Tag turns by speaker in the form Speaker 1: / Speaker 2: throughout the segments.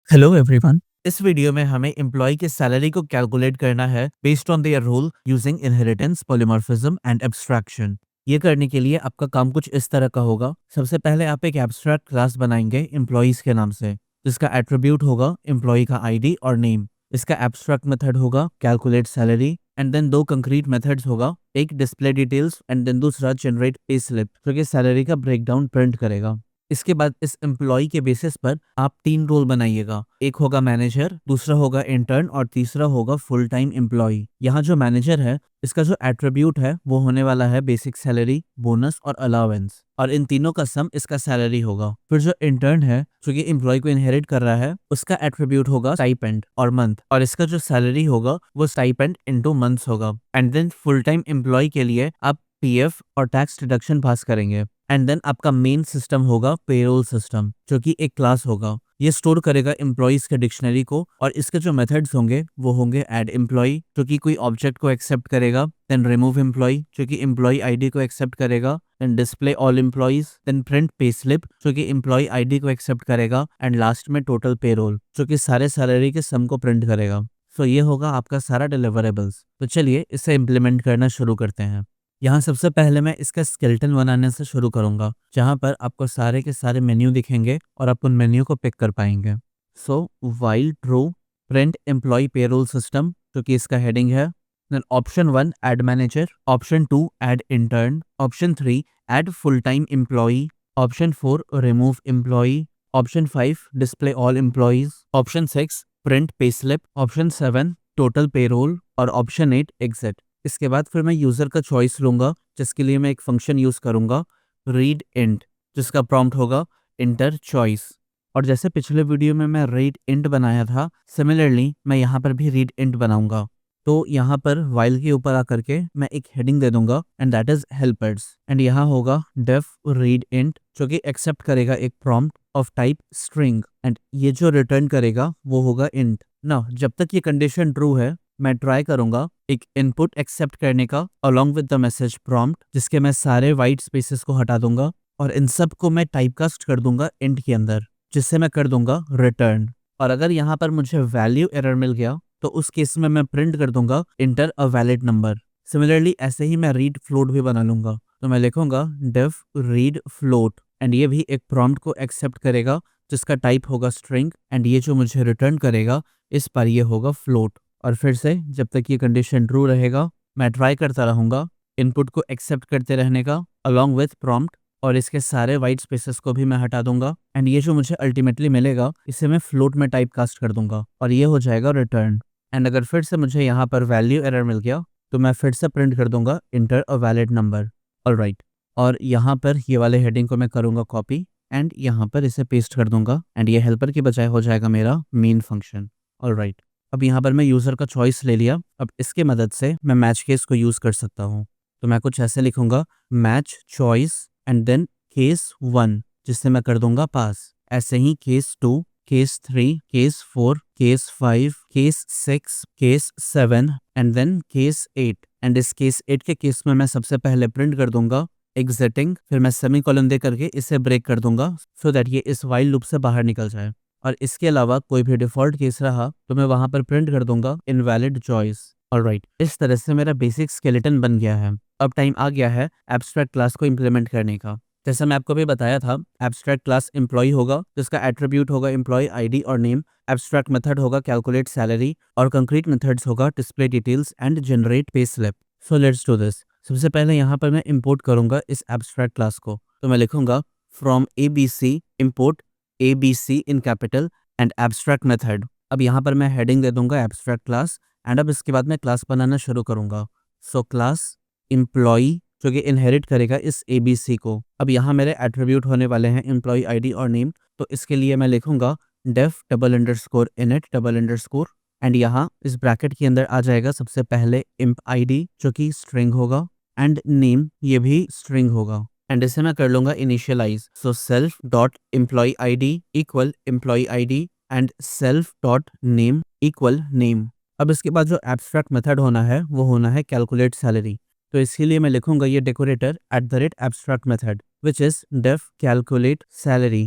Speaker 1: Hello everyone. इस video में हमें एम्प्लॉय की सैलरी को कैलकुलेट करना है based on their role using inheritance, polymorphism and abstraction. ये करने के लिए आपका काम कुछ इस तरह का होगा। सबसे पहले आप एक एब्स्ट्रैक्ट क्लास बनाएंगे एम्प्लॉयज के नाम से, जिसका एट्रीब्यूट होगा एम्प्लॉय का आईडी और नेम। इसका एब्स्ट्रैक्ट मेथड होगा कैलकुलेट सैलरी, एंड देन दो कंक्रीट मेथड्स होगा, एक डिस्प्ले डिटेल्स एंड देन दूसरा जनरेट पे स्लिप, जो कि सैलरी का ब्रेकडाउन प्रिंट करेगा। इसके बाद इस एम्प्लॉय के बेसिस पर आप 3 रोल बनाइएगा। एक होगा मैनेजर, दूसरा होगा इंटर्न और तीसरा होगा फुल टाइम एम्प्लॉय। यहाँ जो मैनेजर है, इसका जो एट्रीब्यूट है वो होने वाला है बेसिक सैलरी, बोनस और अलावेंस, और इन तीनों का सम इसका सैलरी होगा। फिर जो इंटर्न है, जो कि एम्प्लॉय को इनहेरिट कर रहा है, उसका एट्रीब्यूट होगा स्टाइपेंड और मंथ, और इसका जो सैलरी होगा वो स्टाइपेंड इनटू मंथ्स होगा। And then full time employee के लिए आप पीएफ और टैक्स डिडक्शन पास करेंगे। एंड देन आपका मेन सिस्टम होगा पेरोल सिस्टम, जो कि एक क्लास होगा। ये स्टोर करेगा एम्प्लॉयज के डिक्शनरी को, और इसके जो मेथड्स होंगे वो होंगे ऐड एम्प्लॉय, जो कि कोई ऑब्जेक्ट को एक्सेप्ट करेगा, देन रिमूव एम्प्लॉय, जो कि एम्प्लॉय आईडी को एक्सेप्ट करेगा, then display all employees, then print pay slip, जो कि एम्प्लॉय आईडी को एक्सेप्ट करेगा, एंड लास्ट में टोटल पेरोल, जो कि सारे सैलरी के सम को प्रिंट करेगा। सो ये होगा आपका सारा डिलीवरेबल्स। तो चलिए इसे इम्प्लीमेंट करना शुरू करते हैं। यहाँ सबसे पहले मैं इसका स्केलेटन बनाने से शुरू करूंगा, जहाँ पर आपको सारे के सारे मेन्यू दिखेंगे और आप उन मेन्यू को पिक कर पाएंगे। So while true print employee payroll system, जो कि इसका हेडिंग है। Then option 1 add manager, option 2 add intern, option 3 add full time employee, option 4 remove employee, option 5 display all employees, option 6 print pay slip, option 7 total payroll, और option 8 exit. इसके बाद फिर मैं user का चॉइस लूंगा, जिसके लिए मैं एक फंक्शन यूज़ करूंगा रीड इंट, जिसका प्रॉम्प्ट होगा इंटर चॉइस। और जैसे पिछले वीडियो में मैं रीड इंट बनाया था, सिमिलरली मैं यहाँ पर भी रीड इंट बनाऊंगा। तो यहाँ पर वाइल के ऊपर आकर के मैं एक हेडिंग दे दूंगा, and that is helpers, and यहाँ होगा डेफ रीड इंट, जो कि एक्सेप्ट करेगा एक prompt of type string, and ये जो रिटर्न करेगा वो होगा इंट ना। जब तक ये कंडीशन ट्रू है, मैं ट्राई करूंगा एक इनपुट एक्सेप्ट करने का along with the message prompt, जिसके मैं सारे वाइट स्पेसेस को हटा दूंगा, और इन सब को मैं टाइपकास्ट कर दूंगा इंट के अंदर, जिससे मैं कर दूंगा रिटर्न। और अगर यहाँ पर मुझे वैल्यू एरर मिल गया, तो उस केस में मैं प्रिंट कर दूंगा inter a valid number. Similarly ऐसे ही मैं रीड फ्लोट भी बना लूंगा। तो मैं लिखूंगा डेफ रीड फ्लोट, एंड ये भी एक प्रॉम्प्ट को एक्सेप्ट करेगा, जिसका टाइप होगा स्ट्रिंग, एंड ये जो मुझे रिटर्न करेगा इस पर ये होगा फ्लोट। और फिर से जब तक ये कंडीशन ट्रू रहेगा, मैं ट्राई करता रहूंगा इनपुट को एक्सेप्ट करते रहने का अलोंग विथ प्रॉम्प्ट, और इसके सारे वाइट स्पेसेस को भी मैं हटा दूंगा, एंड ये जो मुझे अल्टीमेटली मिलेगा इसे मैं फ्लोट में टाइप कास्ट कर दूंगा, और ये हो जाएगा रिटर्न। एंड अगर फिर से मुझे यहाँ पर वैल्यू एरर मिल गया, तो मैं फिर से प्रिंट कर दूंगा inter a valid number. Alright, और यहाँ पर ये वाले हेडिंग को मैं करूँगा कॉपी, एंड यहाँ पर इसे पेस्ट कर दूंगा, एंड ये हेल्पर की बजाय हो जाएगा मेरा मेन फंक्शन। ऑलराइट, अब यहाँ पर मैं यूज़र का चॉइस ले लिया। अब इसके मदद से मैं मैच केस को यूज़ कर सकता हूँ। तो मैं कुछ ऐसे लिखूंगा match choice and then case 1, जिससे मैं कर दूंगा पास। ऐसे ही case 2, case 3, case 4, case 5, case 6, case 7 and then case 8। And इस केस 8 के केस में मैं सबसे पहले प्रिंट कर दूंगा एग्जिटिंग, फिर मैं सेमीकोलन दे करके इसे ब्रेक कर दूंगा, सो दैट ये इस वाइल लूप से बाहर निकल जाए। और इसके अलावा कोई भी डिफॉल्ट केस रहा तो मैं वहां पर प्रिंट कर दूंगा इनवैलिड चॉइस। ऑलराइट, इस तरह से मेरा बेसिक स्केलेटन बन गया है। अब टाइम आ गया है एब्स्ट्रैक्ट क्लास को इम्प्लीमेंट करने का। जैसा मैं आपको भी बताया था, एब्स्ट्रैक्ट क्लास एम्प्लॉय होगा, जिसका एट्रीब्यूट होगा एम्प्लॉय आईडी और नेम। एब्स्ट्रैक्ट मेथड होगा कैलकुलेट सैलरी, और कंक्रीट मेथड्स होगा display details and generate pay slip. So let's do this. सबसे पहले यहाँ पर मैं इंपोर्ट करूंगा इस एब्स्ट्रैक्ट क्लास को। तो मैं लिखूंगा from ABC import ABC in capital and abstract method. अब यहाँ पर मैं हेडिंग दे दूंगा एब्स्ट्रैक्ट क्लास, एंड अब इसके बाद मैं क्लास बनाना शुरू करूंगा। सो क्लास एम्प्लॉय, जो कि इनहेरिट करेगा इस ABC को। अब यहाँ मेरे एट्रीब्यूट होने वाले हैं एम्प्लॉय आईडी और नेम। तो इसके लिए मैं लिखूंगा def double underscore init double underscore, and यहाँ इस ब्रैकेट के अंदर आ जाएगा सबसे पहले इम्प आईडी, जो कि स्ट्रिंग होगा, एंड नेम ये भी स्ट्रिंग होगा, एंड इसे मैं कर लूंगा initialize. So self dot employee ID equal employee ID and self dot name equal name. अब इसके बाद जो एब्स्ट्रैक्ट मेथड होना है वो होना है कैलकुलेट सैलरी। तो इसके लिए मैं लिखूंगा ये decorator @abstract method, which is def calculate salary.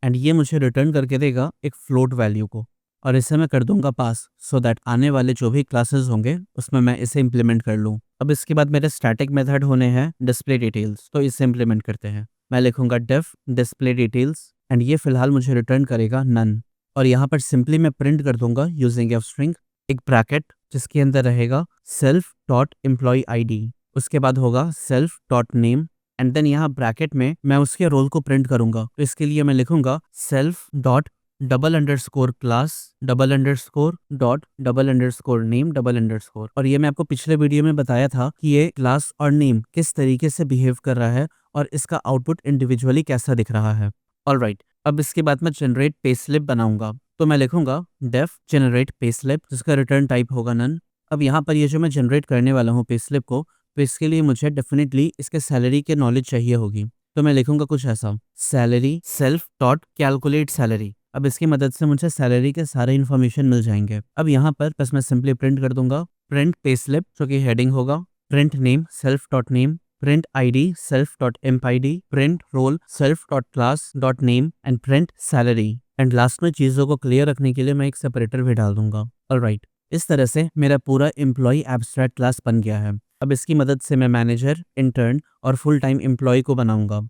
Speaker 1: And ये मुझे रिटर्न करके देगा एक फ्लोट वैल्यू को, और इसे मैं कर दूंगा पास, सो दैट आने वाले जो भी क्लासेस होंगे उसमें मैं इसे इम्प्लीमेंट कर लूँ। अब इसके बाद मेरे स्टैटिक मेथड होने हैं डिस्प्ले डिटेल्स, तो इसे इम्प्लीमेंट करते हैं। मैं लिखूंगा डेफ डिस्प्ले डिटेल्स एंड ये फिलहाल मुझे रिटर्न करेगा नन, और यहाँ पर सिंपली मैं प्रिंट कर दूंगा यूजिंग एफ स्ट्रिंग एक ब्रैकेट जिसके अंदर रहेगा सेल्फ डॉट एम्प्लॉय ID, उसके बाद होगा self dot name, and then यहाँ ब्रैकेट में मैं उसके रोल को प्रिंट करूंगा। तो इसके लिए मैं लिखूंगा self dot double underscore class double underscore dot double underscore name double underscore. और ये मैं आपको पिछले वीडियो में बताया था कि ये क्लास और नेम किस तरीके से बिहेव कर रहा है और इसका आउटपुट इंडिविजुअली कैसा दिख रहा है। ऑलराइट, अब इसके बाद मैं जनरेट पेस्लिप बनाऊंगा, तो मैं लिखूंगा डेफ जनरेट पेस्लिप जिसका रिटर्न टाइप होगा नन। अब यहाँ पर ये जो मैं जनरेट करने वाला हूँ पेस्लिप को, तो इसके लिए मुझे डेफिनेटली इसके सैलरी के नॉलेज चाहिए होगी। तो मैं लिखूंगा कुछ ऐसा, salary self dot calculate salary. अब इसकी मदद से मुझे सैलरी के सारे इन्फॉर्मेशन मिल जाएंगे। अब यहाँ पर बस मैं सिंपली प्रिंट कर दूंगा प्रिंट पेस्लिप जो कि हेडिंग होगा, print name self dot name, print ID self dot emp ID, print role self dot class dot name and print salary. And last में चीजों को क्लियर रखने के लिए मैं एक सेपरेटर भी डाल दूंगा। ऑलराइट, इस तरह से मेरा पूरा एम्प्लॉय एब्स्ट्रैक्ट क्लास बन गया है। अब इसकी मदद से मैं मैनेजर, इंटर्न और फुल टाइम एम्प्लॉय को बनाऊंगा।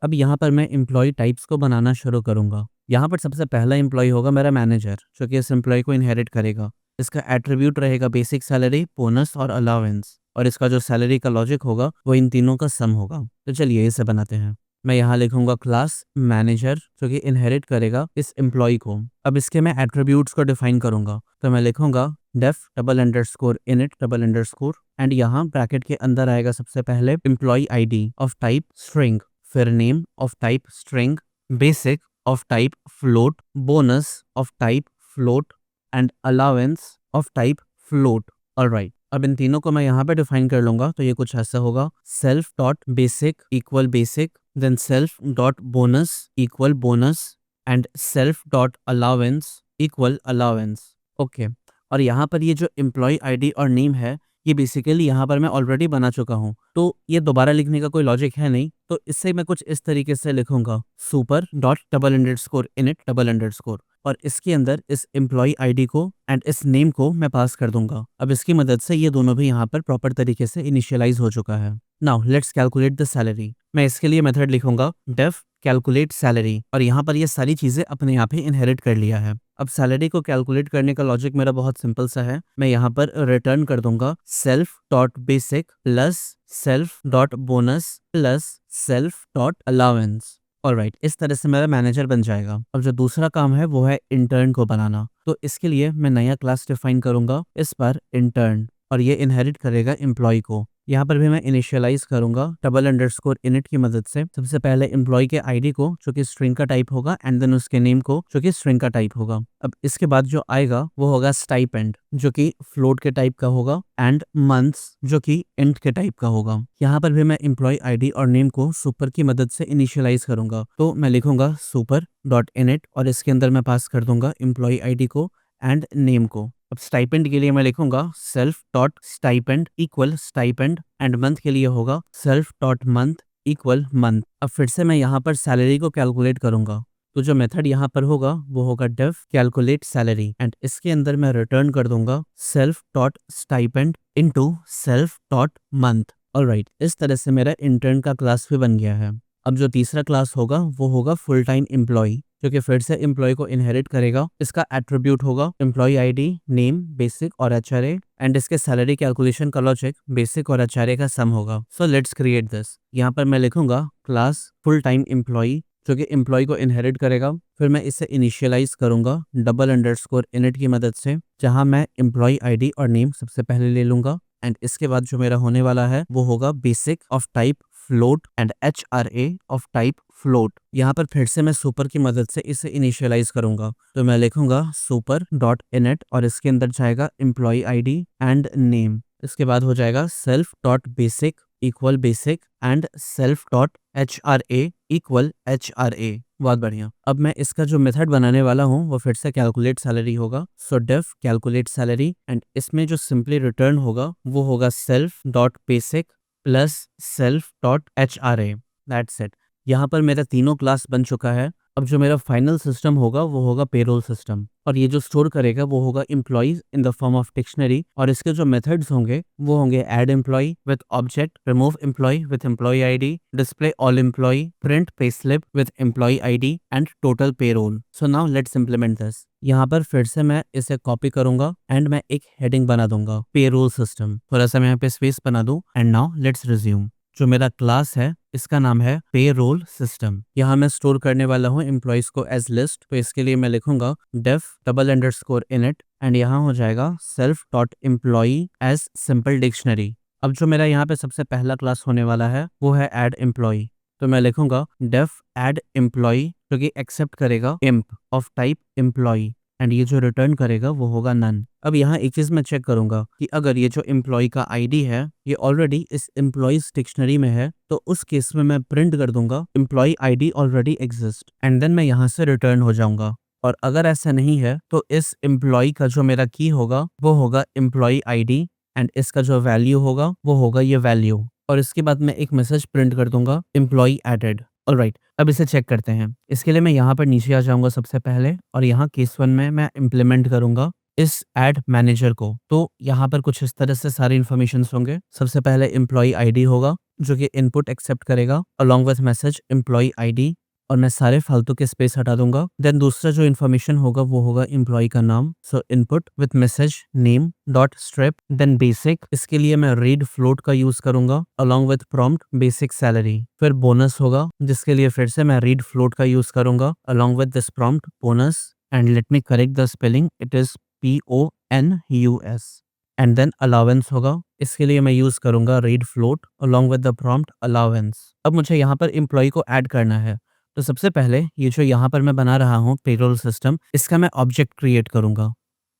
Speaker 1: अब यहाँ पर मैं एम्प्लॉय टाइप्स को बनाना शुरू करूंगा। यहाँ पर सबसे पहला एम्प्लॉय होगा मेरा मैनेजर जो कि इस एम्प्लॉय को इनहेरिट करेगा। इसका एट्रीब्यूट रहेगा बेसिक सैलरी, बोनस और अलाउंस, और इसका जो सैलरी का लॉजिक होगा वो इन तीनों का सम होगा। तो चलिए इसे बनाते हैं। मैं यहाँ लिखूंगा क्लास मैनेजर जो कि इनहेरिट करेगा इस एम्प्लॉय को। अब इसके मैं एट्रीब्यूट्स को डिफाइन करूंगा, तो मैं लिखूंगा def double underscore init double underscore, and यहाँ ब्रैकेट के अंदर आएगा सबसे पहले employ ID of type string, फिर name of type string, basic of type float, bonus of type float and allowance of type float. Alright, अब इन तीनों को मैं यहाँ पे डिफाइन कर लूंगा, तो ये कुछ ऐसा होगा, self dot basic equal basic, then self dot bonus equal bonus and self dot allowance equal allowance. Okay, और यहाँ पर ये जो एम्प्लॉय ID और नेम है ये बेसिकली यहाँ पर मैं ऑलरेडी बना चुका हूँ, तो ये दोबारा लिखने का कोई लॉजिक है नहीं। तो इससे मैं कुछ इस तरीके से लिखूंगा super dot double underscore init double underscore, और इसके अंदर इस एम्प्लॉय ID को एंड इस नेम को मैं पास कर दूंगा। अब इसकी मदद से ये दोनों भी यहाँ पर प्रॉपर तरीके से इनिशियलाइज हो चुका है। Now let's calculate the salary. मैं इसके लिए मेथड लिखूंगा डेफ कैलकुलेट सैलरी, और यहाँ पर ये सारी चीजें अपने आप ही इनहेरिट कर लिया है। अब सैलरी को कैलकुलेट करने का लॉजिक मेरा बहुत सिंपल सा है। मैं यहाँ पर रिटर्न कर दूंगा self dot basic plus self dot bonus plus self dot allowance. Alright, इस तरह से मेरा मैनेजर बन जाएगा। अब जो दूसरा काम है वो है इंटर्न को बनाना, तो इसके लिए मैं नया क्लास डिफाइन करूंगा, इस पर इंटर्न, और ये इनहेरिट करेगा एम्प्लॉय को। यहाँ पर भी मैं इनिशियलाइज करूंगा डबल अंडरस्कोर इनिट की मदद से सबसे पहले एम्प्लॉय के ID को जो कि स्ट्रिंग का टाइप होगा एंड देन उसके नेम को जो कि स्ट्रिंग का टाइप होगा। अब इसके बाद जो आएगा वो होगा स्टाइपेंड जो कि फ्लोट के टाइप का होगा एंड मंथ्स जो कि इंट के टाइप का होगा। यहाँ पर भी मैं एम्प्लॉय ID और नेम को सुपर की मदद से इनिशियलाइज करूंगा, तो मैं लिखूंगा सुपर डॉट इनिट और इसके अंदर मैं पास कर दूंगा एम्प्लॉय ID को एंड नेम को। अब स्टाइपेंड के लिए मैं लिखूंगा self dot stipend equal stipend, and month के लिए होगा self dot month equal month. अब फिर से मैं यहाँ पर सैलरी को कैलकुलेट करूंगा, तो जो मेथड यहाँ पर होगा वो होगा डेफ कैलकुलेट सैलरी, एंड इसके अंदर मैं रिटर्न कर दूंगा self dot stipend into self dot month. Alright, इस तरह से मेरा इंटर्न का क्लास भी बन गया है। अब जो तीसरा क्लास होगा वो होगा फुल टाइम एम्प्लॉय जो कि फिर से एम्प्लॉय को इनहेरिट करेगा। इसका एट्रीब्यूट होगा एम्प्लॉय ID, नेम, बेसिक और HRA, एंड इसके सैलरी कैलकुलेशन का लॉजिक बेसिक और HRA का सम होगा। So let's create this. यहाँ पर मैं लिखूंगा क्लास फुल टाइम एम्प्लॉय जो कि एम्प्लॉय को इनहेरिट करेगा। फिर मैं इसे इनिशियलाइज करूंगा डबल अंडरस्कोर इनिट की मदद से, जहां मैं एम्प्लॉय ID और नेम सबसे पहले ले लूंगा, एंड इसके बाद जो मेरा होने वाला है वो होगा basic of type float and HRA of type float. यहाँ पर फिर से मैं सुपर की मदद से इसे इनिशियलाइज करूंगा, तो मैं लिखूंगा सुपर डॉट इनिट और इसके अंदर जाएगा एम्प्लॉय ID एंड नेम। इसके बाद हो जाएगा self dot basic equal basic and self dot HRA equal HRA। बहुत बढ़िया। अब मैं इसका जो मेथड बनाने वाला हूँ वो फिर से कैलकुलेट सैलरी होगा, so def calculate salary, and इसमें जो सिंपली रिटर्न होगा वो होगा self dot basic plus self dot HRA। That's it. यहाँ पर मेरा तीनों क्लास बन चुका है। अब जो मेरा फाइनल सिस्टम होगा वो होगा पेरोल सिस्टम, और ये जो स्टोर करेगा वो होगा employees in the form of dictionary, और इसके जो मेथड्स होंगे वो होंगे add employee with object, remove employee with employee ID, display all employee, print pay slip with employee ID and total payroll. So now let's implement this. यहाँ पर फिर से मैं इसे कॉपी करूंगा एंड मैं एक हेडिंग बना दूंगा पेरोल सिस्टम। थोड़ा सा मैं यहाँ पे स्पेस बना दूं एंड नाउ लेट्स रिज्यूम। जो मेरा क्लास है इसका नाम है पेरोल सिस्टम। यहाँ मैं स्टोर करने वाला हूँ एम्प्लॉइज को एज लिस्ट, तो इसके लिए मैं लिखूंगा def double underscore init and यहाँ हो जाएगा self dot employee as simple dictionary. अब जो मेरा यहाँ पे सबसे पहला क्लास होने वाला है वो है एड एम्प्लॉई, तो मैं लिखूंगा डेफ एड एम्प्लॉई जो कि एक्सेप्ट करेगा imp of type employee, and ये जो रिटर्न करेगा वो होगा नन। अब यहाँ एक चीज मैं चेक करूंगा कि अगर ये जो एम्प्लॉय का आईडी है ये ऑलरेडी इस एम्प्लॉइज डिक्शनरी में है, तो उस केस में मैं प्रिंट कर दूंगा employee ID already exist, and then मैं यहाँ से रिटर्न हो जाऊंगा। और अगर ऐसा नहीं है तो इस एम्प्लॉय का जो मेरा की होगा वो होगा एम्प्लॉय आईडी, एंड इसका जो वैल्यू होगा वो होगा ये वैल्यू, और इसके बाद मैं एक मैसेज प्रिंट कर दूंगा एम्प्लॉय एडेड। ऑलराइट, अब इसे चेक करते हैं। इसके लिए मैं यहाँ पर नीचे आ जाऊंगा सबसे पहले, और यहाँ केस 1 में मैं इम्प्लीमेंट करूंगा इस एड मैनेजर को। तो यहाँ पर कुछ इस तरह से सारे इन्फॉर्मेशन होंगे। सबसे पहले एम्प्लॉय आईडी होगा जो कि इनपुट एक्सेप्ट करेगा along with message employee ID, और मैं सारे फालतू के स्पेस हटा दूंगा। देन दूसरा जो इन्फॉर्मेशन होगा वो होगा एम्प्लॉय का नाम, so input with message name dot strip, then basic, इसके लिए मैं रीड फ्लोट का यूज करूंगा along with prompt basic salary. फिर बोनस होगा जिसके लिए फिर से मैं रीड फ्लोट का यूज करूंगा along with this prompt bonus, and let me correct the spelling, it is PONUS। And then allowance होगा, इसके लिए मैं यूज करूंगा read float along with the prompt allowance. अब मुझे यहाँ पर एम्प्लॉय को ऐड करना है, तो सबसे पहले ये जो यहाँ पर मैं बना रहा हूँ पेरोल सिस्टम, इसका मैं ऑब्जेक्ट क्रिएट करूंगा।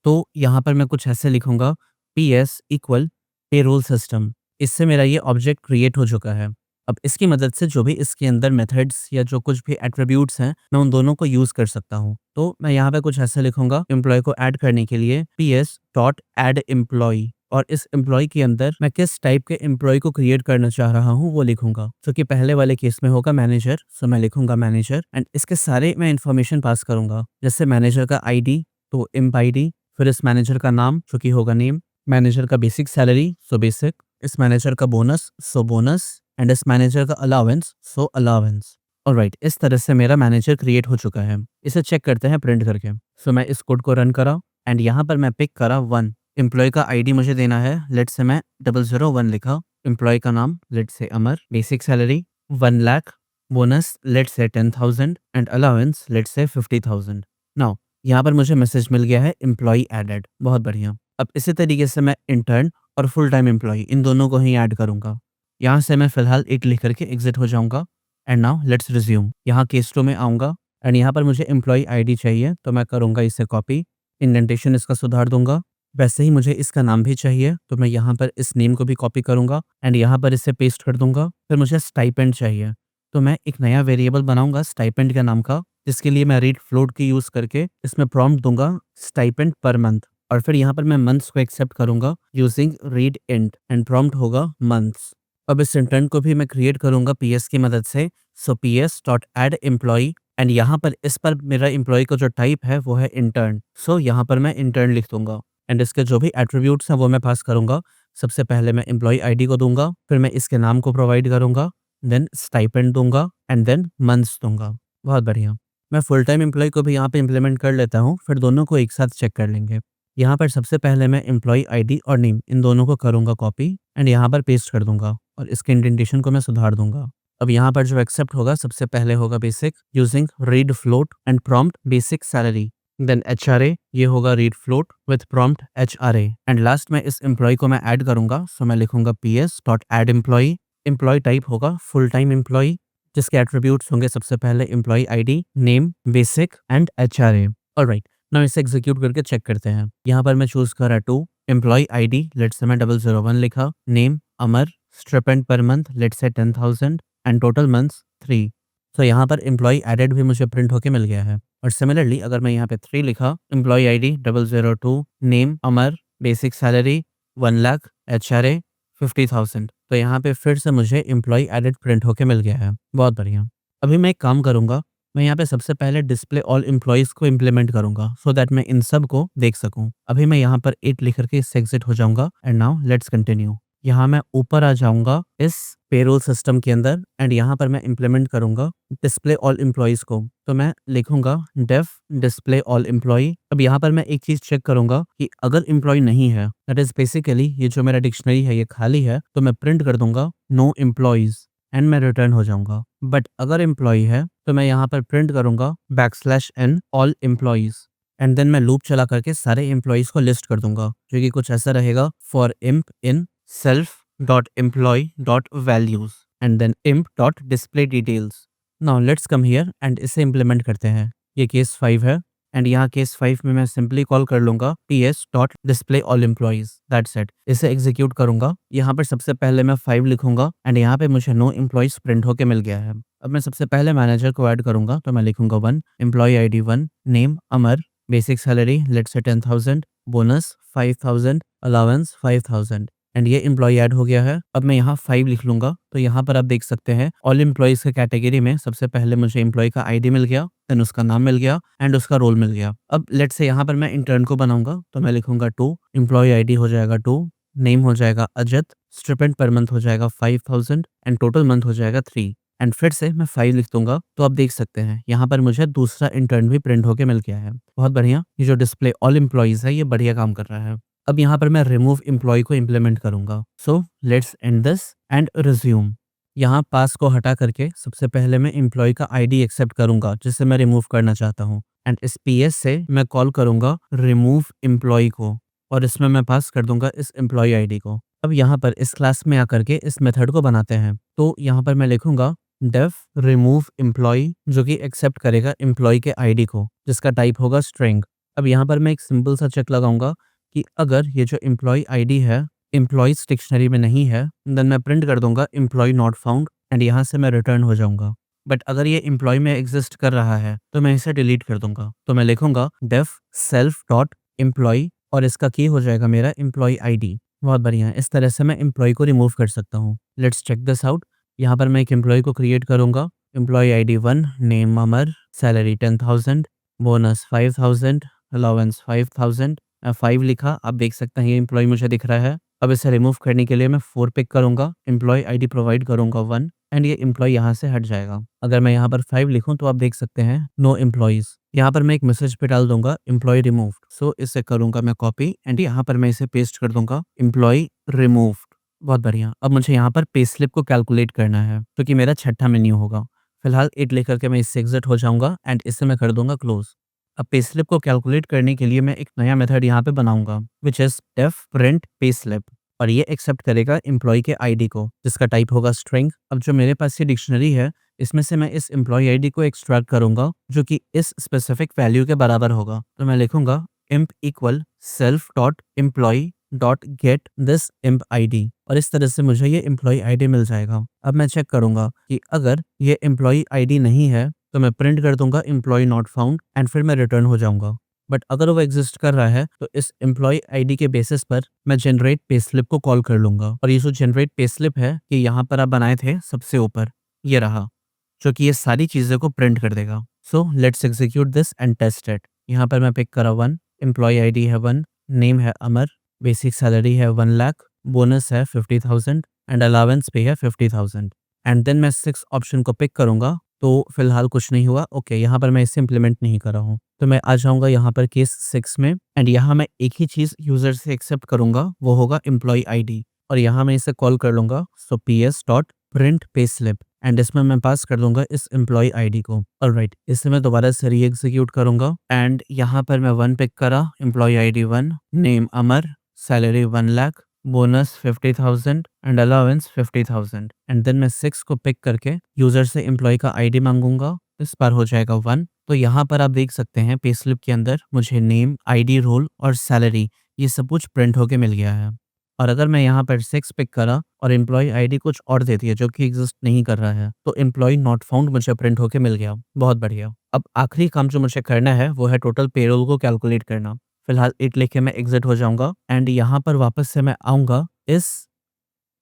Speaker 1: तो यहाँ पर मैं कुछ ऐसे लिखूंगा PS इक्वल पेरोल सिस्टम। इससे मेरा ये ऑब्जेक्ट क्रिएट हो चुका है। अब इसकी मदद से जो भी इसके अंदर मेथड्स या जो कुछ भी एट्रीब्यूट्स हैं मैं उन दोनों को यूज कर सकता हूँ। तो मैं यहाँ पे कुछ ऐसे लिखूंगा एम्प्लॉय को ऐड करने के लिए PS डॉट एड एम्प्लॉय, और इस एम्प्लॉय के अंदर मैं किस टाइप के एम्प्लॉय को क्रिएट करना चाह रहा हूँ वो लिखूंगा, जो कि पहले वाले केस में होगा मैनेजर, सो मैं लिखूंगा मैनेजर, एंड इसके सारे मैं इन्फॉर्मेशन पास करूंगा, जैसे मैनेजर का आईडी तो इम्प आईडी, फिर इस मैनेजर का नाम जो कि होगा नेम, मैनेजर का बेसिक सैलरी सो बेसिक, इस मैनेजर का बोनस सो बोनस, एंड इस मैनेजर का अलाउंस सो अलाउंस। ऑलराइट, इस तरह से मेरा मैनेजर क्रिएट हो चुका है। इसे चेक करते हैं प्रिंट करके। सो मैं इस कोड को रन करा एंड यहाँ पर मैं पिक करा 1। एम्प्लॉय का आईडी मुझे देना है, लेट से मैं 001 लिखा, एम्प्लॉय का नाम let's say Amar, basic salary 1 lakh, bonus let's say 10,000 and allowance late से 50,000। नाउ यहाँ पर मुझे मैसेज मिल गया है एम्प्लॉय एडेड, बहुत बढ़िया। अब इसी तरीके से मैं इंटर्न और फुल टाइम एम्प्लॉय इन दोनों को ही ऐड करूंगा। यहाँ से मैं फिलहाल 8 लिख करके एग्जिट हो जाऊंगा, एंड नाउ लेट्स रिज्यूम। यहाँ केस 2 में आऊंगा एंड यहाँ पर मुझे एम्प्लॉय आईडी चाहिए, तो मैं करूंगा इसे कॉपी, इंडेंटेशन इसका सुधार दूंगा। वैसे ही मुझे इसका नाम भी चाहिए, तो मैं यहाँ पर इस नेम को भी कॉपी करूंगा एंड यहाँ पर इसे पेस्ट कर दूंगा। फिर मुझे स्टाइपेंड चाहिए, तो मैं एक नया वेरिएबल बनाऊंगा स्टाइपेंड के नाम का, जिसके लिए मैं रीड फ्लोट की यूज करके इसमें प्रॉम्प्ट दूंगा स्टाइपेंड पर मंथ, और फिर यहाँ पर मैं मंथ्स को एक्सेप्ट करूंगा using read int, and prompt होगा मंथ्स। अब इस इंटर्न को भी मैं क्रिएट करूंगा PS की मदद से, so PS dot add employee, and यहाँ पर इस पर मेरा एम्प्लॉय का जो टाइप है वो है इंटर्न, सो यहाँ पर मैं इंटर्न लिख दूंगा, एंड इसके जो भी एट्रीब्यूट्स हैं वो मैं पास करूंगा। सबसे पहले मैं एम्प्लॉय आईडी को दूंगा, फिर मैं इसके नाम को प्रोवाइड करूंगा, देन स्टाइपेंड दूंगा, एंड देन मंथ्स दूंगा। बहुत बढ़िया। मैं फुल टाइम एम्प्लॉय को भी यहाँ पे इम्प्लीमेंट कर लेता हूँ, फिर दोनों को एक साथ चेक कर लेंगे। यहाँ पर सबसे पहले मैं एम्प्लॉय आईडी और नेम इन दोनों को करूंगा कॉपी एंड यहाँ पर पेस्ट कर दूंगा, और इसके इंडेंटेशन को मैं सुधार दूंगा। अब यहाँ पर जो एक्सेप्ट होगा सबसे पहले होगा basic using read float and prompt basic salary, then HRA, ये होगा read float with prompt HRA, and last में इस एम्प्लॉय को मैं ऐड करूंगा, सो मैं लिखूंगा PS dot add employee. Employee type होगा फुल टाइम एम्प्लॉय, जिसके एट्रीब्यूट्स होंगे सबसे पहले employee ID, name, basic and HRA। Alright, now इसे एग्जीक्यूट करके चेक करते हैं। यहाँ पर मैं चूज करा 2, एम्प्लॉय आईडी लेट से मैं 001 लिखा, name Amar, stipend per month late say 10,000 and total months 3। तो यहाँ पर एम्प्लॉय एडेड भी मुझे प्रिंट होके मिल गया है। और सिमिलरली अगर मैं यहाँ पे 3 लिखा, एम्प्लॉय आईडी 002, नेम अमर, बेसिक सैलरी 1 लाख, HRA 50,000, तो यहाँ पे फिर से मुझे एम्प्लॉय एडेड प्रिंट होके मिल गया है। बहुत बढ़िया। अभी मैं एक काम करूंगा, मैं यहाँ पे सबसे पहले डिस्प्ले ऑल एम्प्लॉइज़ को इम्प्लीमेंट करूँगा सो दैट मैं इन सब को देख सकूँ। अभी मैं यहाँ पर 8 लिख कर के इससे एग्ज़िट हो जाऊँगा एंड नाउ लेट्स कंटिन्यू। यहाँ मैं ऊपर आ जाऊँगा इस पेरोल सिस्टम के अंदर एंड यहाँ पर मैं इम्प्लीमेंट करूँगा डिस्प्ले ऑल एम्प्लॉइज़ को। तो मैं लिखूँगा डेफ डिस्प्ले ऑल एम्प्लॉयी। अब यहाँ पर मैं एक चीज़ चेक करूँगा कि अगर एम्प्लॉयी नहीं है, दैट इज़ बेसिकली ये जो मेरा डिक्शनरी है ये खाली है, तो मैं प्रिंट कर दूँगा नो एम्प्लॉइज़ एंड मैं रिटर्न हो जाऊँगा। बट अगर एम्प्लॉयी है तो मैं यहाँ पर प्रिंट करूँगा backslash n all employees and then मैं लूप चला करके सारे एम्प्लॉइज़ को लिस्ट कर दूँगा, जो कि कुछ ऐसा रहेगा for imp in self.employee.values and then imp.displayDetails। Now let's come here and इसे इम्प्लीमेंट करते हैं। ये केस 5 है एंड यहाँ केस 5 में मैं सिंपली कॉल कर लूँगा ps.displayAllEmployees, दैट्स इट। इसे एग्जीक्यूट करूँगा। यहाँ पर सबसे पहले मैं 5 लिखूँगा एंड यहाँ पे मुझे नो एम्प्लॉइज़ प्रिंट होके मिल गया है। अब मैं सबसे पहले मैनेजर को ऐड करूँगा, तो मैं लिखूँगा 1, employee ID 1, name Amar, basic salary let's say 10,000, bonus 5,000, allowance 5,000 and ये एम्प्लॉयी ऐड हो गया है। अब मैं यहाँ 5 लिख लूँगा, तो यहाँ पर आप देख सकते हैं ऑल एम्प्लॉइज़ के कैटेगरी में सबसे पहले मुझे एम्प्लॉयी का आईडी मिल गया, देन उसका नाम मिल गया एंड उसका रोल मिल गया। अब लेट्स से यहाँ पर मैं इंटर्न को बनाऊँगा, तो मैं लिखूँगा 2, एम्प्लॉयी आईडी हो जाएगा 2, नेम हो जाएगा अजित, स्टिपेंड पर मंथ हो जाएगा 5,000 एंड टोटल मंथ हो जाएगा 3 एंड फिर से मैं 5 लिख दूंगा। तो आप देख सकते हैं यहाँ पर मुझे दूसरा इंटर्न भी प्रिंट होके मिल गया है। बहुत बढ़िया, ये जो डिस्प्ले ऑल एम्प्लॉइज़ है ये बढ़िया काम कर रहा है। अब यहाँ पर मैं रिमूव एम्प्लॉयी को इम्प्लीमेंट करूंगा। So let's end this and resume. यहाँ पास को हटा करके सबसे पहले मैं एम्प्लॉय का आईडी एक्सेप्ट करूंगा जिसे मैं रिमूव करना चाहता हूँ एंड इस पीएस से मैं कॉल करूंगा रिमूव एम्प्लॉय को और इसमें मैं पास कर दूंगा इस एम्प्लॉय आईडी को। अब यहाँ पर इस क्लास में आकर के इस मेथड को बनाते हैं। तो यहाँ पर मैं लिखूंगा डेफ रिमूव एम्प्लॉय जो कि एक्सेप्ट करेगा एम्प्लॉय के आईडी को जिसका टाइप होगा स्ट्रिंग। अब यहाँ पर मैं एक सिंपल सा चेक लगाऊंगा कि अगर ये जो एम्प्लॉय आईडी है एम्प्लॉइज डिक्शनरी में नहीं है, देन मैं प्रिंट कर दूंगा एम्प्लॉय नॉट फाउंड एंड यहाँ से मैं रिटर्न हो जाऊंगा। बट अगर ये एम्प्लॉय में एग्जिस्ट कर रहा है तो मैं इसे डिलीट कर दूंगा। तो मैं लिखूंगा डेफ सेल्फ डॉट एम्प्लॉय और इसका की हो जाएगा मेरा एम्प्लॉय आईडी। बहुत बढ़िया, इस तरह से मैं एम्प्लॉय को रिमूव कर सकता हूँ। Let's check this out. यहाँ पर मैं एक एम्प्लॉय को क्रिएट करूंगा, employee ID 1, name Amar, salary 10,000, bonus 5,000, allowance 5,000। 5 लिखा, आप देख सकते हैं ये एम्प्लॉय मुझे दिख रहा है। अब इसे रिमूव करने के लिए मैं 4 पिक करूंगा, एम्प्लॉय आईडी प्रोवाइड करूंगा 1 एंड ये एम्प्लॉय यहाँ से हट जाएगा। अगर मैं यहाँ पर 5 लिखूं तो आप देख सकते हैं नो एम्प्लॉइज। यहाँ पर मैं एक मैसेज पे डाल दूंगा एम्प्लॉय रिमूव्ड। सो इसे करूंगा मैं कॉपी एंड यहाँ पर मैं इसे पेस्ट कर दूंगा एम्प्लॉय रिमूव्ड। बहुत बढ़िया। अब मुझे यहाँ पर पे स्लिप को कैलकुलेट करना है क्योंकि मेरा छठा मेन्यू होगा। फिलहाल 8 लेकर के मैं इससे एग्जिट हो जाऊंगा एंड इसे मैं कर दूंगा क्लोज। अब पे स्लिप को कैलकुलेट करने के लिए मैं एक नया मेथड यहाँ पे बनाऊंगा which is def print pay slip और ये एक्सेप्ट करेगा एम्प्लॉय के आईडी को जिसका टाइप होगा स्ट्रिंग। अब जो मेरे पास ये डिक्शनरी है इसमें से मैं इस एम्प्लॉय आईडी को एक्सट्रैक्ट करूंगा जो कि इस स्पेसिफिक वैल्यू के बराबर होगा। तो मैं लिखूंगा imp equal self dot employ dot get this imp ID और इस तरह से मुझे ये एम्प्लॉय आईडी मिल जाएगा। अब मैं चेक करूंगा कि अगर ये एम्प्लॉय आईडी नहीं है तो मैं प्रिंट कर दूंगा एम्प्लॉय नॉट फाउंड एंड फिर मैं रिटर्न हो जाऊंगा। बट अगर वो एग्जिस्ट कर रहा है तो इस एम्प्लॉय आईडी के बेसिस पर मैं जनरेट पे स्लिप को कॉल कर लूंगा और ये जो जनरेट पे स्लिप है कि यहाँ पर आप बनाए थे सबसे ऊपर ये रहा जो कि ये सारी चीज़ें को प्रिंट कर देगा। So let's execute this and test it. यहाँ पर मैं पिक करा 1, एम्प्लॉय आईडी है 1, नेम है अमर, बेसिक सैलरी है 1 लाख, बोनस है 50,000 एंड अलावेंस पे है 50,000 एंड देन मैं 6 ऑप्शन को पिक करूंगा। तो फिलहाल कुछ नहीं हुआ। ओके, यहाँ पर मैं इसे इम्प्लीमेंट नहीं कर रहा हूँ तो मैं आ जाऊँगा यहाँ पर केस 6 में एंड यहाँ मैं एक ही चीज़ यूज़र से एक्सेप्ट करूँगा वो होगा एम्प्लॉय आईडी और यहाँ मैं इसे कॉल कर लूँगा। सो ps dot print pay slip and इसमें मैं पास कर दूंगा इस एम्प्लॉय आईडी को। ऑलराइट, इसे मैं दोबारा से री एग्जीक्यूट करूँगा एंड यहाँ पर मैं 1 पिक करा, employee ID 1, name Amar, salary 1 lakh, bonus 50,000 and allowance 50,000 and then मैं 6 को पिक करके यूजर से एम्प्लॉय का आईडी मांगूंगा। इस पर हो जाएगा 1। तो यहाँ पर आप देख सकते हैं पे स्लिप के अंदर मुझे नेम, आईडी, रोल और सैलरी ये सब कुछ प्रिंट होके मिल गया है। और अगर मैं यहाँ पर 6 पिक करा और एम्प्लॉय आईडी कुछ और देती है जो कि एग्जिस्ट नहीं कर रहा है तो एम्प्लॉय नॉट फाउंड मुझे प्रिंट होके मिल गया। बहुत बढ़िया। अब आखिरी काम जो मुझे करना है वो है टोटल पेरोल को कैलकुलेट करना। फिलहाल 8 लिख के मैं एग्जिट हो जाऊंगा एंड यहाँ पर वापस से मैं आऊँगा इस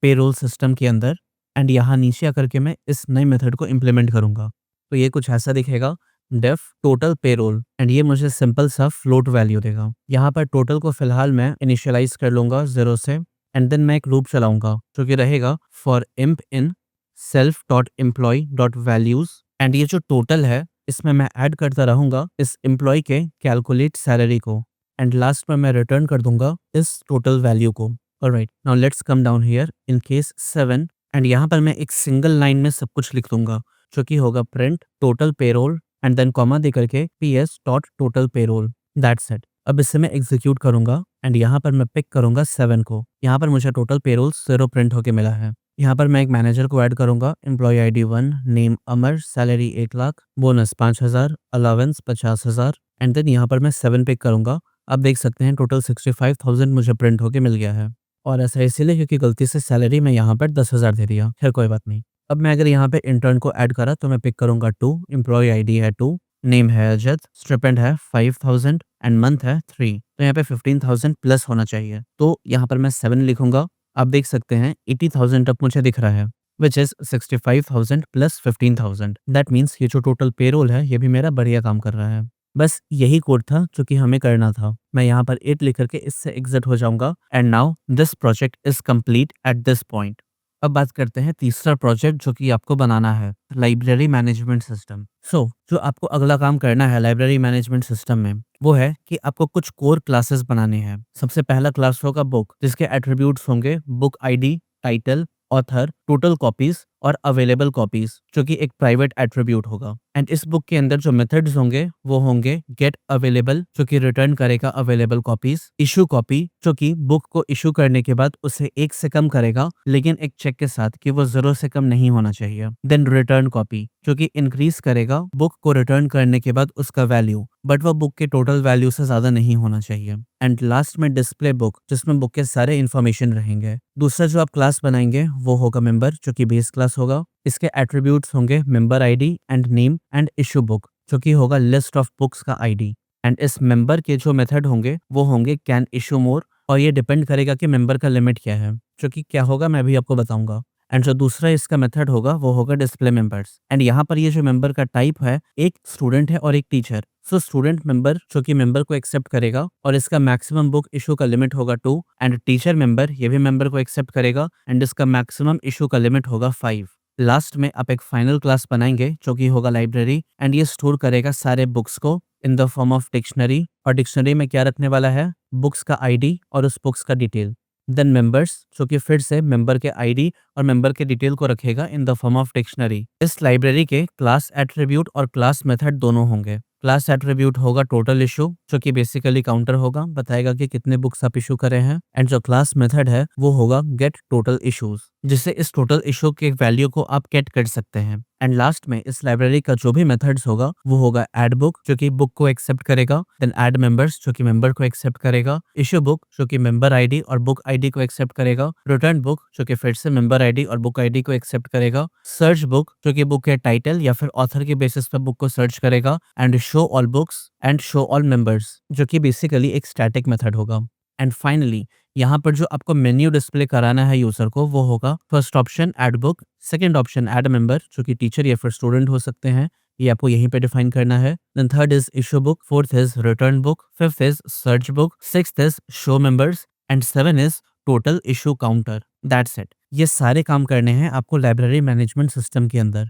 Speaker 1: पेरोल सिस्टम के अंदर एंड यहाँ नीचे आकर के मैं इस नए मेथड को इम्प्लीमेंट करूँगा। तो ये कुछ ऐसा दिखेगा, डेफ टोटल पेरोल, एंड ये मुझे सिंपल सा फ्लोट वैल्यू देगा। यहाँ पर टोटल को फिलहाल मैं इनिशियलाइज कर लूंगा 0 से, एंड देन मैं एक लूप चलाऊंगा जो कि रहेगा for imp in self.employee.values, and ये जो टोटल है इसमें मैं ऐड करता रहूंगा इस एम्प्लॉय के कैलकुलेट सैलरी को, एंड लास्ट में मैं रिटर्न कर दूंगा इस टोटल वैल्यू को। Alright, now let's come down here in case 7, and यहाँ पर मैं एक सिंगल लाइन में सब कुछ लिख दूंगा जो कि होगा print total payroll and then comma दे करके ps dot total payroll, that's it. अब इसे मैं एग्जीक्यूट करूंगा एंड यहाँ पर मैं पिक करूंगा 7 को। यहाँ पर मुझे टोटल पेरोल 0 प्रिंट होके मिला है। यहाँ पर मैं एक मैनेजर को ऐड करूंगा, employee ID 1, name Amar, salary 1 lakh, bonus 5,000, allowance 50,000, and then यहाँ पर मैं 7 पिक करूंगा। आप देख सकते हैं टोटल 65,000 मुझे प्रिंट होके मिल गया है, और ऐसा इसीलिए क्योंकि गलती से सैलरी में यहाँ पर 10,000 दे दिया। खैर कोई बात नहीं। अब मैं अगर यहाँ पे इंटर्न को ऐड करा तो मैं पिक करूंगा 2, एम्प्लॉय आईडी है 2, नेम है अजत, स्टिपेंड है 5,000 एंड मंथ है 3, तो यहाँ पे 15,000 प्लस होना चाहिए। तो यहाँ पर मैं 7 लिखूंगा। आप देख सकते हैं 80,000 अब मुझे दिख रहा है, which is 65,000 plus 15,000। That means ये जो टोटल पेरोल है ये भी मेरा बढ़िया काम कर रहा है। बस यही कोड था जो कि हमें करना था। मैं यहाँ पर 8 लिख करके इससे एग्जिट हो जाऊंगा, and now this project is complete at this point. अब बात करते हैं तीसरा प्रोजेक्ट जो कि आपको बनाना है, लाइब्रेरी मैनेजमेंट सिस्टम। जो आपको अगला काम करना है लाइब्रेरी मैनेजमेंट सिस्टम में वो है कि आपको कुछ कोर क्लासेस बनाने हैं। सबसे पहला क्लास होगा बुक, जिसके एट्रीब्यूट्स होंगे book ID, title, author, total copies और अवेलेबल कॉपीज, जो कि एक प्राइवेट एट्रीब्यूट होगा। एंड इस बुक के अंदर जो मेथड्स होंगे वो होंगे गेट अवेलेबल, जो कि रिटर्न करेगा अवेलेबल कॉपीज, इशू कॉपी, जो कि बुक को इशू करने के बाद उसे 1 से कम करेगा लेकिन एक चेक के साथ कि वो 0 से कम नहीं होना चाहिए। देन रिटर्न कॉपी, जो कि इंक्रीज करेगा बुक को रिटर्न करने के बाद उसका वैल्यू, बट वह बुक के टोटल वैल्यू से ज्यादा नहीं होना चाहिए। एंड लास्ट में डिस्प्ले बुक, जिसमें बुक के सारे इन्फॉर्मेशन रहेंगे। दूसरा जो आप क्लास बनाएंगे वो होगा मेंबर, जो कि बेस क्लास होगा। इसके एट्रीब्यूट्स होंगे member ID and name and issue book, जो कि होगा लिस्ट ऑफ बुक्स का आईडी। एंड इस मेंबर के जो मेथड होंगे वो होंगे कैन इशू मोर, और ये डिपेंड करेगा कि मेंबर का लिमिट क्या है, जो कि क्या होगा मैं भी आपको बताऊंगा। एंड जो दूसरा इसका मेथड होगा वो होगा डिस्प्ले मेंबर्स। एंड यहाँ पर ये जो मेंबर का टाइप है, एक स्टूडेंट है और एक टीचर। स्टूडेंट मेंबर जो कि मेंबर को एक्सेप्ट करेगा और इसका मैक्सिमम बुक इशू का लिमिट होगा 2, एंड टीचर मेंबर ये भी मेंबर को एक्सेप्ट करेगा एंड इसका मैक्सिमम इशू का लिमिट होगा 5। लास्ट में आप एक फाइनल क्लास बनाएंगे जो कि होगा लाइब्रेरी, एंड ये स्टोर करेगा सारे बुक्स को इन द फॉर्म ऑफ डिक्शनरी, और डिक्शनरी में क्या रखने वाला है, बुक्स का आईडी और उस बुक्स का डिटेल। देन मेंबर्स, जो कि फिर से मेंबर के आईडी और मेंबर के डिटेल को रखेगा इन द फॉर्म ऑफ डिक्शनरी। इस लाइब्रेरी के क्लास एट्रीब्यूट और क्लास मेथड दोनों होंगे। क्लास एट्रीब्यूट होगा टोटल इशू, जो कि बेसिकली काउंटर होगा, बताएगा कि कितने बुक्स आप इशू करे हैं। एंड जो क्लास मेथड है वो होगा गेट टोटल इशूज, जिससे इस टोटल इशू के वैल्यू को आप गेट कर सकते हैं। एंड लास्ट में इस लाइब्रेरी का जो भी मेथड्स होगा वो होगा ऐड बुक, जो कि बुक को एक्सेप्ट करेगा, देन ऐड मेंबर्स, जो कि मेंबर को एक्सेप्ट करेगा, इशू बुक, जो कि मेंबर आईडी और बुक आईडी को एक्सेप्ट करेगा, रिटर्न बुक, जो कि फिर से मेंबर आईडी और बुक आईडी को एक्सेप्ट करेगा, सर्च बुक, जो कि बुक के टाइटल या फिर ऑथर के बेसिस पर बुक को सर्च करेगा, and show all books and show all members, जो कि बेसिकली एक स्टैटिक मेथड होगा। एंड फाइनली यहाँ पर जो आपको मेन्यू डिस्प्ले कराना है यूजर को वो होगा first option add book, second option add member, जो कि टीचर या फिर स्टूडेंट हो सकते हैं, ये आपको यहीं पे डिफाइन करना है। Then third is issue book, fourth is return book, fifth is search book, sixth is show members, and 7 is total issue counter. That's it. ये सारे काम करने हैं आपको लाइब्रेरी मैनेजमेंट सिस्टम के अंदर।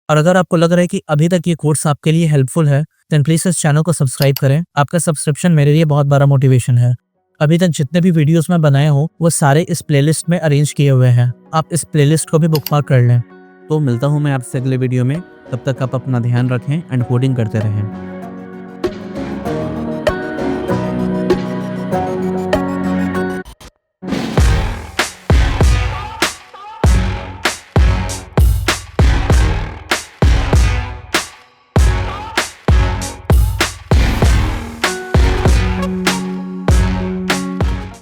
Speaker 1: और अगर आपको लग रहा है कि अभी तक ये कोर्स आपके लिए हेल्पफुल है, देन प्लीज इस चैनल को सब्सक्राइब करें। आपका सब्सक्रिप्शन मेरे लिए बहुत बड़ा मोटिवेशन है। अभी तक जितने भी वीडियोस मैं बनाया हूँ वो सारे इस प्लेलिस्ट में अरेंज किए हुए हैं, आप इस प्लेलिस्ट को भी बुकमार्क कर लें। तो मिलता हूँ मैं आपसे अगले वीडियो में, तब तक आप अपना ध्यान रखें एंड कोडिंग करते रहें।